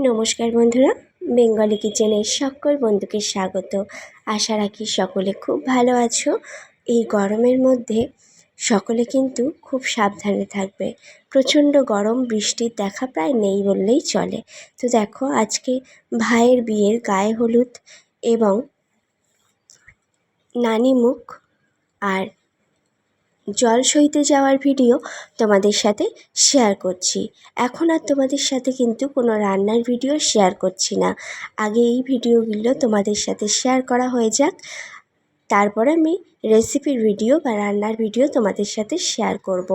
নমস্কার বন্ধুরা, বেঙ্গলি কিচেনের সকল বন্ধুকে স্বাগত। আশা রাখি সকলে খুব ভালো আছো। এই গরমের মধ্যে সকলে কিন্তু খুব সাবধানে থাকবে। প্রচণ্ড গরম, বৃষ্টির দেখা প্রায় নেই বললেই চলে। তো দেখো, আজকে ভাইয়ের বিয়ের গায়ে হলুদ এবং নানিমুখ আর জল সইতে যাওয়ার ভিডিও তোমাদের সাথে শেয়ার করছি। এখন আর তোমাদের সাথে কিন্তু কোনো রান্নার ভিডিও শেয়ার করছি না। আগে এই ভিডিওগুলো তোমাদের সাথে শেয়ার করা হয়ে যাক, তারপর আমি রেসিপির ভিডিও বা রান্নার ভিডিও তোমাদের সাথে শেয়ার করব।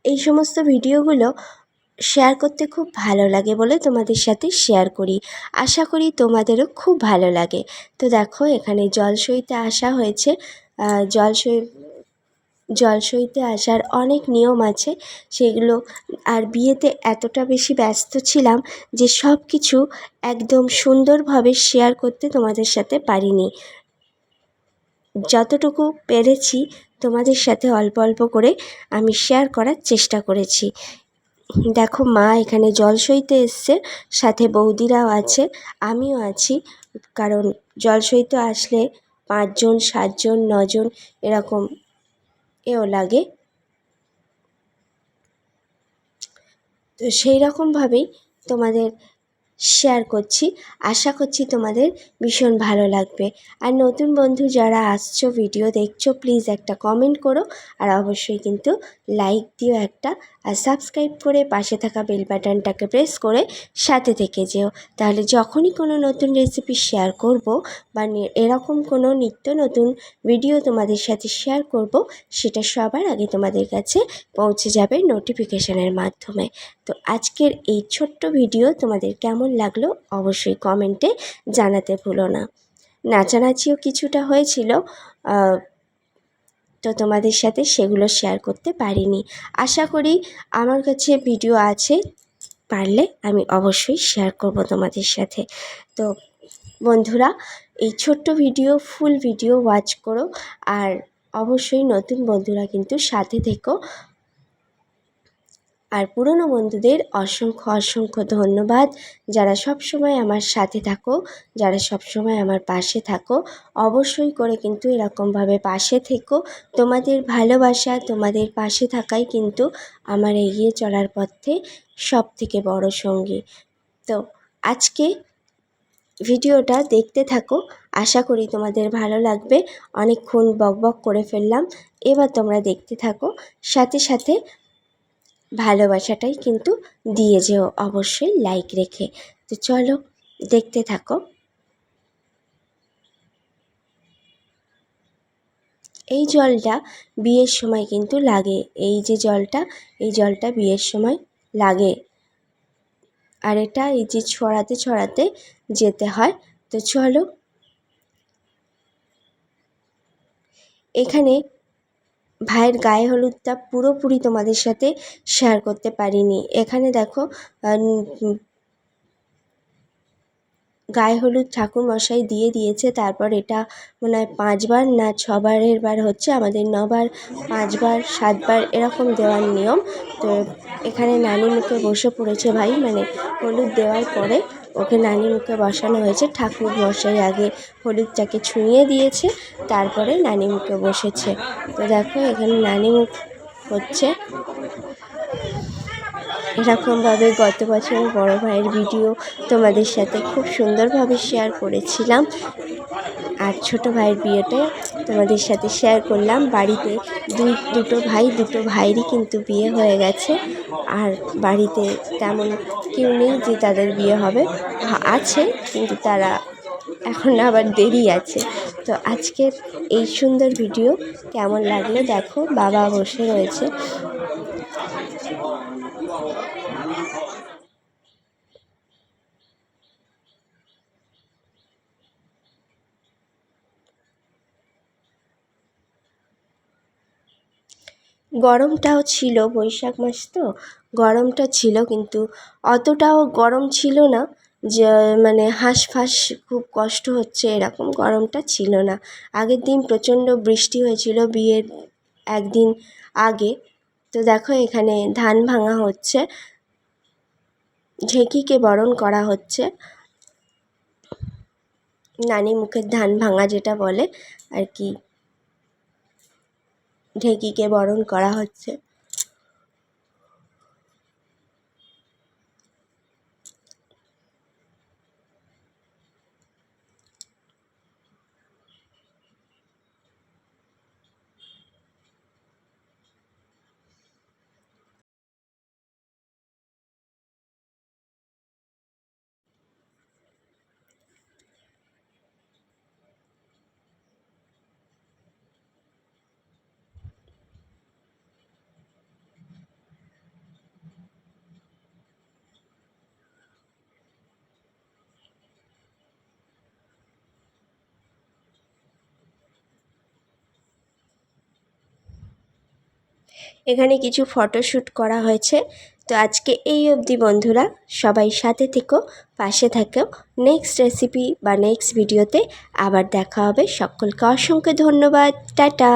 এই সমস্ত ভিডিওগুলো শেয়ার করতে খুব ভালো লাগে বলে তোমাদের সাথে শেয়ার করি। আশা করি তোমাদেরও খুব ভালো লাগে। তো দেখো, এখানে জল সইতে আসা হয়েছে। জল সইতে আসার অনেক নিয়ম আছে, সেগুলো আর বিয়েতে এতটা বেশি ব্যস্ত ছিলাম যে সব কিছু একদম সুন্দরভাবে শেয়ার করতে তোমাদের সাথে পারিনি। যতটুকু পেরেছি তোমাদের সাথে অল্প অল্প করে আমি শেয়ার করার চেষ্টা করেছি। দেখো, মা এখানে জল সইতে এসছে, সাথে বৌদিরাও আছে, আমিও আছি। কারণ জল সইতে আসলে 5 জন 7 জন 9 জন এরকম লাগে। তো সেই রকমভাবেই তোমাদের শেয়ার করছি। আশা করছি তোমাদের ভীষণ ভালো লাগবে। আর নতুন বন্ধু যারা আসছো, ভিডিও দেখছো, প্লিজ একটা কমেন্ট করো, আর অবশ্যই কিন্তু লাইক দিও একটা, আর সাবস্ক্রাইব করে পাশে থাকা বেল বাটনটাকে প্রেস করে সাথে থেকে যেও। তাহলে যখনই কোনো নতুন রেসিপি শেয়ার করব বা এরকম কোনো নিত্য নতুন ভিডিও তোমাদের সাথে শেয়ার করব, সেটা সবার আগে তোমাদের কাছে পৌঁছে যাবে নোটিফিকেশনের মাধ্যমে। তো আজকের এই ছোট্ট ভিডিও তোমাদের কেমন লাগলো অবশ্যই কমেন্টে জানাতে ভুলো না। নাচানাচিও কিছুটা হয়েছিল, তো তোমাদের সাথে সেগুলো শেয়ার করতে পারিনি। আশা করি আমার কাছে ভিডিও আছে, পারলে আমি অবশ্যই শেয়ার করব তোমাদের সাথে। তো বন্ধুরা, এই ছোট্ট ভিডিও ফুল ভিডিও ওয়াচ করো, আর অবশ্যই নতুন বন্ধুরা কিন্তু সাথে থেকো। আর পুরনো বন্ধুদের অসংখ্য অসংখ্য ধন্যবাদ, যারা সব সময় আমার সাথে থাকো, যারা সব সময় আমার পাশে থাকো। অবশ্যই করে কিন্তু এরকমভাবে পাশে থেকো। তোমাদের ভালোবাসা, তোমাদের পাশে থাকাই কিন্তু আমার এগিয়ে চলার পথে সবথেকে বড় সঙ্গী। তো আজকে ভিডিওটা দেখতে থাকো, আশা করি তোমাদের ভালো লাগবে। অনেকক্ষণ বকবক করে ফেললাম, এবার তোমরা দেখতে থাকো, সাথে সাথে ভালোবাসাটাই কিন্তু দিয়ে যেও অবশ্যই লাইক রেখে। তো চলো দেখতে থাকো। এই জলটা বিয়ের সময় কিন্তু লাগে, এই যে জলটা, এই জলটা বিয়ের সময় লাগে। আর এটা এই যে ছড়াতে ছড়াতে যেতে হয়। তো চলো, এখানে ভাইয়ের গায়ে হলুদটা পুরোপুরি তোমাদের সাথে শেয়ার করতে পারিনি। এখানে দেখো, গায়ে হলুদ ঠাকুরমশাই দিয়ে দিয়েছে। তারপর এটা মনে হয় 5 বার না 6 বারের বার হচ্ছে, আমাদের 9 বার 5 বার 7 বার এরকম দেওয়ার নিয়ম। তো এখানে নানি মুখে বসে পড়েছে ভাই, মানে হলুদ দেওয়ার পরে ওকে নানি মুখে বসানো হয়েছে। ঠাকুরমশাই আগে হলুদটাকে ছুঁয়ে দিয়েছে, তারপরে নানি মুখে বসেছে। তো দেখো, এখানে নানি মুখ হচ্ছে। এরকমভাবে গত বছরের বড় ভাইয়ের ভিডিও তোমাদের সাথে খুব সুন্দরভাবে শেয়ার করেছিলাম, আর ছোট ভাইয়ের বিয়েটা তোমাদের সাথে শেয়ার করলাম। বাড়িতে দুটো ভাইয়েরই কিন্তু বিয়ে হয়ে গেছে, আর বাড়িতে তেমন কেউ নেই যে তাদের বিয়ে হবে, আছে কিন্তু তারা এখন আবার দেরি আছে। তো আজকের এই সুন্দর ভিডিও কেমন লাগলো দেখো, বাবা বসে রয়েছে। গরমটাও ছিল, বৈশাখ মাস তো গরমটা ছিল, কিন্তু অতটাও গরম ছিল না যে মানে হাঁসফাঁস খুব কষ্ট হচ্ছে এরকম গরমটা ছিল না। আগের দিন প্রচণ্ড বৃষ্টি হয়েছিল বিয়ের একদিন আগে। তো দেখো, এখানে ধান ভাঙা হচ্ছে। ঢেঁকিকে বরণ করা হচ্ছে, নানি মুখের ধান ভাঙা যেটা বলে আর কি, ঢেঁকিকে বরণ করা হচ্ছে। এখানে কিছু ফটোশ্যুট করা হয়েছে। তো আজকে এই অবধি বন্ধুরা, সবাই সাথে থেকো, পাশে থেকো। নেক্সট রেসিপি বা নেক্সট ভিডিওতে আবার দেখা হবে। সকলকে অসংখ্য ধন্যবাদ। টাটা।